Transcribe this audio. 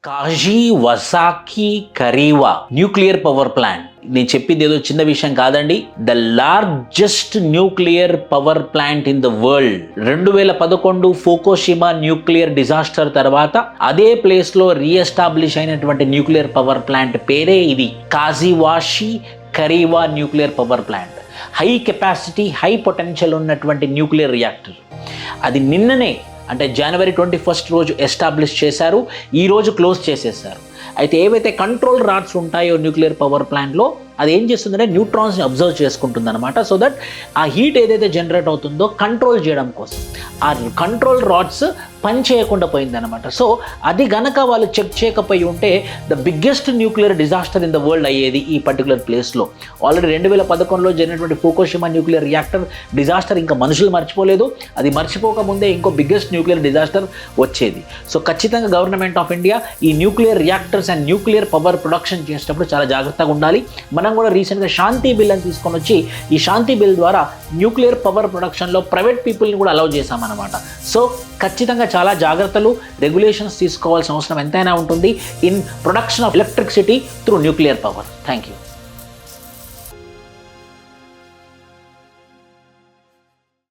కాషివాసాకి కరీవా nuclear power plant. నేను చెప్పింది ఏదో చిన్న విషయం కాదండి. The largest nuclear power plant in the world. 2011 Fukushima nuclear disaster తర్వాత అదే ప్లేస్ లో రీఎస్టాబ్లిష్ అయినటువంటి న్యూక్లియర్ పవర్ ప్లాంట్ పేరే ఇది, Kashiwazaki Kariwa nuclear power plant. High capacity, high potential ఉన్నటువంటి న్యూక్లియర్ రియాక్టర్. అది నిన్ననే అంటే జనవరి 21 రోజు ఎస్టాబ్లిష్ చేశారు, ఈ రోజు క్లోజ్ చేసేసారు. అయితే ఏవైతే కంట్రోల్ రాడ్స్ ఉంటాయో న్యూక్లియర్ పవర్ ప్లాంట్లో, అది ఏం చేస్తుందంటే న్యూట్రాన్స్ని అబ్జర్వ్ చేసుకుంటుంది అనమాట. సో దట్ ఆ హీట్ ఏదైతే జనరేట్ అవుతుందో కంట్రోల్ చేయడం కోసం ఆ కంట్రోల్ రాడ్స్ పని చేయకుండా పోయిందనమాట. సో అది గనక వాళ్ళు చెక్ చేయకపోయి ఉంటే the biggest nuclear disaster in the world అయ్యేది ఈ పర్టికులర్ ప్లేస్లో. ఆల్రెడీ 2011లో జరిగినటువంటి ఫుకుషిమా న్యూక్లియర్ రియాక్టర్ డిజాస్టర్ ఇంకా మనుషులు మర్చిపోలేదు. అది మర్చిపోకముందే ఇంకో బిగ్గెస్ట్ న్యూక్లియర్ డిజాస్టర్ వచ్చేది. సో ఖచ్చితంగా గవర్నమెంట్ ఆఫ్ ఇండియా ఈ nuclear reactors and nuclear power production చేసేటప్పుడు చాలా జాగ్రత్తగా ఉండాలి. మనం కూడా రీసెంట్గా శాంతి బిల్ అని తీసుకొని వచ్చి ఈ శాంతి బిల్ ద్వారా న్యూక్లియర్ పవర్ ప్రొడక్షన్లో ప్రైవేట్ పీపుల్ని కూడా అలౌ చేశామన్నమాట. సో ఖచ్చితంగా చాలా జాగ్రత్తలు, రెగ్యులేషన్స్ తీసుకోవాల్సిన అవసరం ఎంతైనా ఉంటుంది in production of electricity through nuclear power. Thank you.